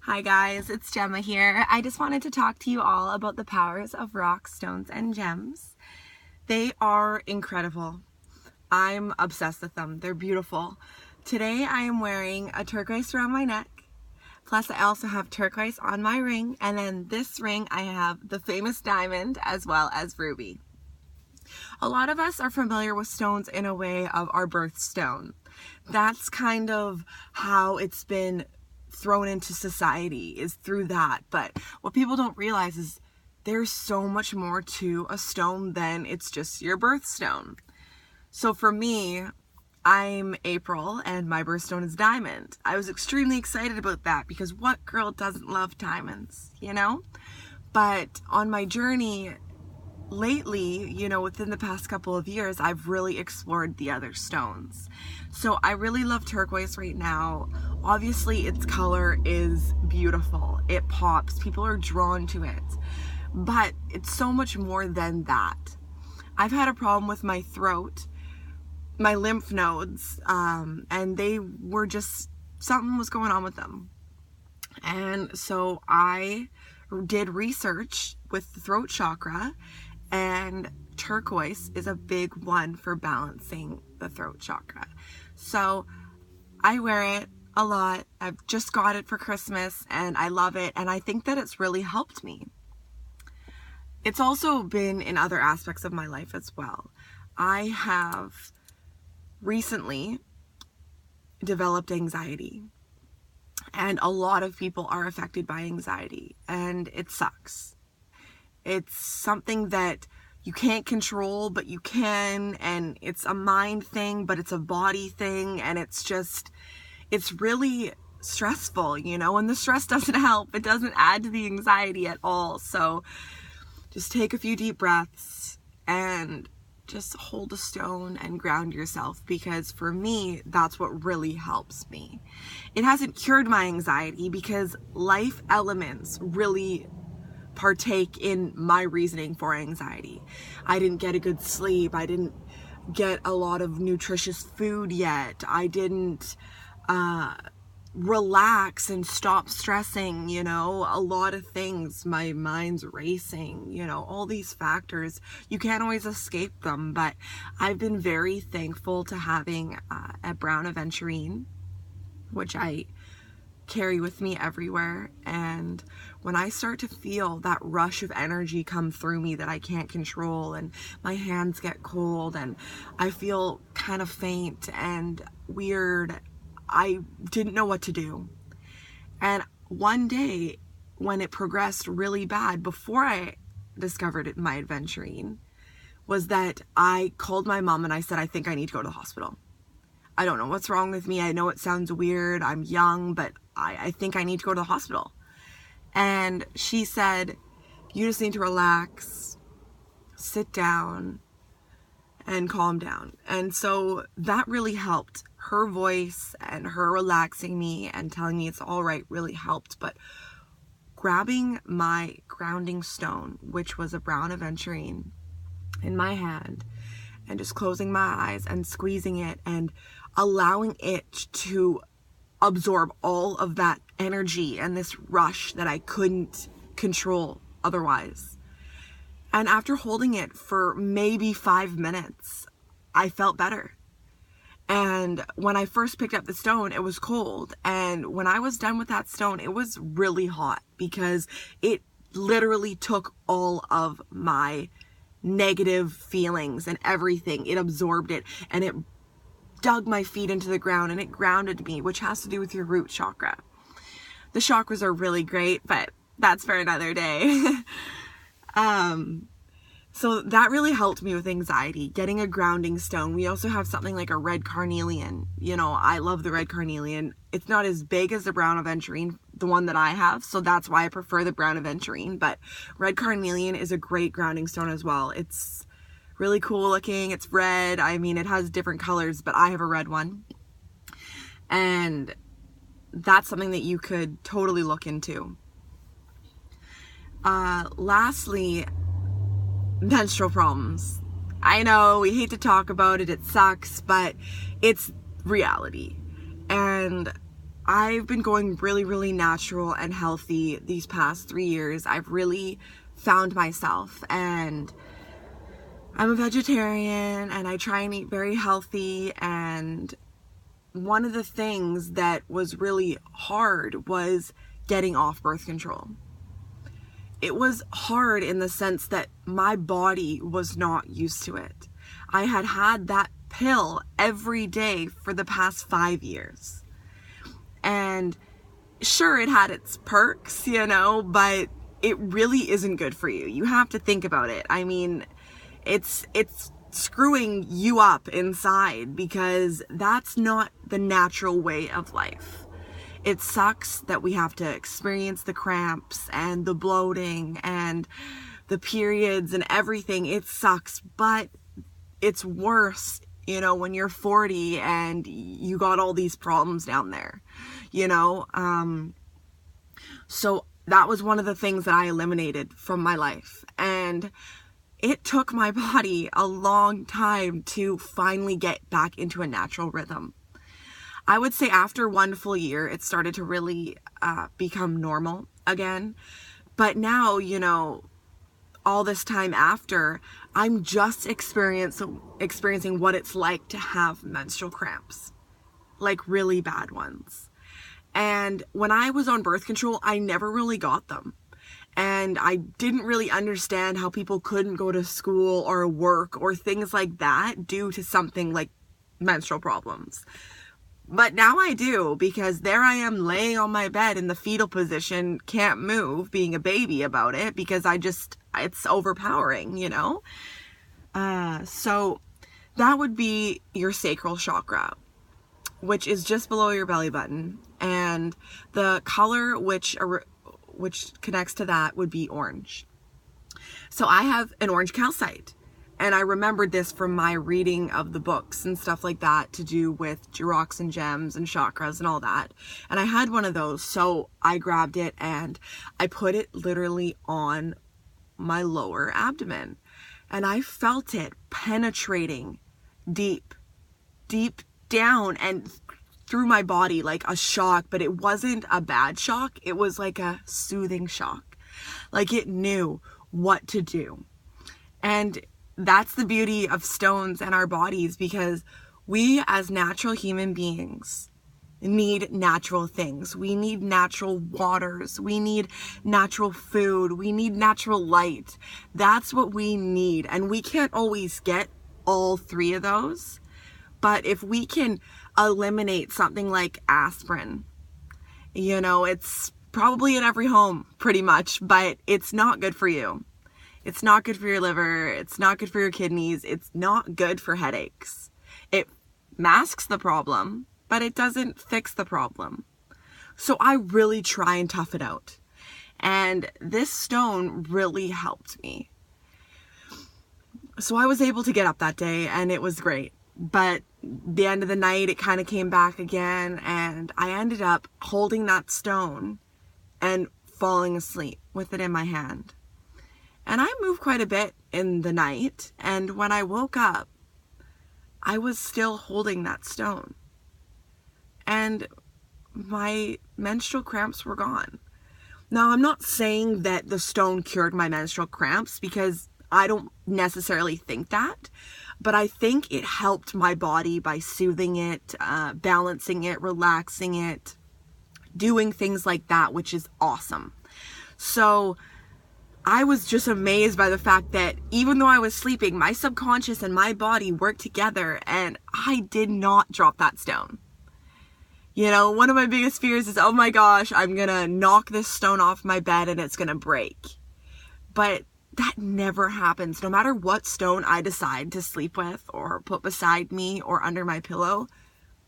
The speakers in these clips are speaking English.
Hi guys, it's Gemma here. I just wanted to talk to you all about the powers of rocks, stones, and gems. They are incredible. I'm obsessed with them. They're beautiful. Today I am wearing a turquoise around my neck. Plus I also have turquoise on my ring, and then this ring I have the famous diamond as well as ruby. A lot of us are familiar with stones in a way of our birthstone. That's kind of how it's been thrown into society, is through that. But what people don't realize is there's so much more to a stone than it's just your birthstone. So for me, I'm April and my birthstone is diamond. I was extremely excited about that because what girl doesn't love diamonds, you know? But on my journey lately, within the past couple of years, I've really explored the other stones. So I really love turquoise right now. Obviously, its color is beautiful. It pops. People are drawn to it. But it's so much more than that. I've had a problem with my throat, my lymph nodes, and they were just, something was going on with them. And so I did research with the throat chakra, and turquoise is a big one for balancing the throat chakra. So I wear it a lot. I've just got it for Christmas and I love it, and I think that it's really helped me. It's also been in other aspects of my life as well. I have recently developed anxiety, and a lot of people are affected by anxiety, and it sucks. It's something that you can't control, but you can, and it's a mind thing, but it's a body thing, and it's really stressful, and the stress doesn't help. It doesn't add to the anxiety at all. So just take a few deep breaths and just hold a stone and ground yourself, because for me, that's what really helps me. It hasn't cured my anxiety because life elements really partake in my reasoning for anxiety. I didn't get a good sleep. I didn't get a lot of nutritious food yet. I didn't relax and stop stressing, a lot of things. My mind's racing, all these factors. You can't always escape them, but I've been very thankful to having a brown aventurine, which I carry with me everywhere. And when I start to feel that rush of energy come through me that I can't control, and my hands get cold and I feel kind of faint and weird, I didn't know what to do. And one day when it progressed really bad, before I discovered my aventurine, was that I called my mom and I said, I think I need to go to the hospital. I don't know what's wrong with me. I know it sounds weird. I'm young, but I think I need to go to the hospital. And she said, you just need to relax, sit down, and calm down. And so that really helped. Her voice and her relaxing me and telling me it's all right really helped. But grabbing my grounding stone, which was a brown aventurine, in my hand, and just closing my eyes and squeezing it and allowing it to absorb all of that energy and this rush that I couldn't control otherwise. And after holding it for maybe 5 minutes, I felt better. And when I first picked up the stone, it was cold. And when I was done with that stone, it was really hot, because it literally took all of my negative feelings and everything. It absorbed it, and it dug my feet into the ground, and it grounded me, which has to do with your root chakra. The chakras are really great, but that's for another day. So that really helped me with anxiety, getting a grounding stone. We also have something like a red carnelian. I love the red carnelian. It's not as big as the brown aventurine, the one that I have, so that's why I prefer the brown aventurine. But red carnelian is a great grounding stone as well. It's really cool looking. It's red. I mean, it has different colors, but I have a red one. And that's something that you could totally look into. Lastly, menstrual problems. I know we hate to talk about it. It sucks, but it's reality. And I've been going really, really natural and healthy these past 3 years. I've really found myself, and I'm a vegetarian and I try and eat very healthy. And one of the things that was really hard was getting off birth control. It was hard in the sense that my body was not used to it. I had had that pill every day for the past 5 years. And sure, it had its perks, but it really isn't good for you. You have to think about it. I mean, it's screwing you up inside, because that's not the natural way of life. It sucks that we have to experience the cramps and the bloating and the periods and everything. It sucks, but it's worse, when you're 40 and you got all these problems down there, So that was one of the things that I eliminated from my life. And it took my body a long time to finally get back into a natural rhythm. I would say after 1 full year, it started to really become normal again. But now, all this time after, I'm just experiencing what it's like to have menstrual cramps, like really bad ones. And when I was on birth control, I never really got them. And I didn't really understand how people couldn't go to school or work or things like that due to something like menstrual problems. But now I do, because there I am laying on my bed in the fetal position, can't move, being a baby about it, because it's overpowering, So that would be your sacral chakra, which is just below your belly button. And the color which connects to that would be orange. So I have an orange calcite, and I remembered this from my reading of the books and stuff like that to do with rocks and gems and chakras and all that. And I had one of those, so I grabbed it and I put it literally on my lower abdomen, and I felt it penetrating deep down and through my body like a shock. But it wasn't a bad shock. It was like a soothing shock. Like it knew what to do. And that's the beauty of stones and our bodies, because we as natural human beings need natural things. We need natural waters. We need natural food. We need natural light. That's what we need. And we can't always get all 3 of those. But if we can eliminate something like aspirin, it's probably in every home pretty much, but it's not good for you. It's not good for your liver. It's not good for your kidneys. It's not good for headaches. It masks the problem, but it doesn't fix the problem. So I really try and tough it out. And this stone really helped me. So I was able to get up that day and it was great. But the end of the night, it kind of came back again, and I ended up holding that stone and falling asleep with it in my hand. And I moved quite a bit in the night, and when I woke up, I was still holding that stone. And my menstrual cramps were gone. Now, I'm not saying that the stone cured my menstrual cramps, because I don't necessarily think that. But I think it helped my body by soothing it, balancing it, relaxing it, doing things like that, which is awesome. So I was just amazed by the fact that even though I was sleeping, my subconscious and my body worked together, and I did not drop that stone. One of my biggest fears is, oh my gosh, I'm gonna knock this stone off my bed and it's gonna break. But that never happens. No matter what stone I decide to sleep with or put beside me or under my pillow,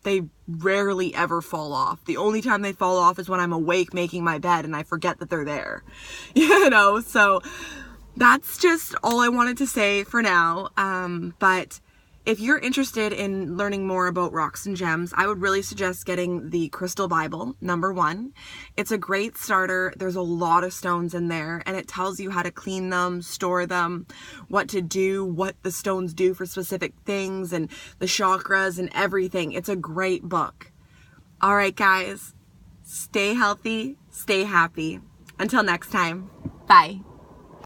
they rarely ever fall off. The only time they fall off is when I'm awake making my bed and I forget that they're there. So that's just all I wanted to say for now. But if you're interested in learning more about rocks and gems, I would really suggest getting the Crystal Bible, #1. It's a great starter. There's a lot of stones in there, and it tells you how to clean them, store them, what to do, what the stones do for specific things, and the chakras and everything. It's a great book. All right, guys, stay healthy, stay happy. Until next time, bye.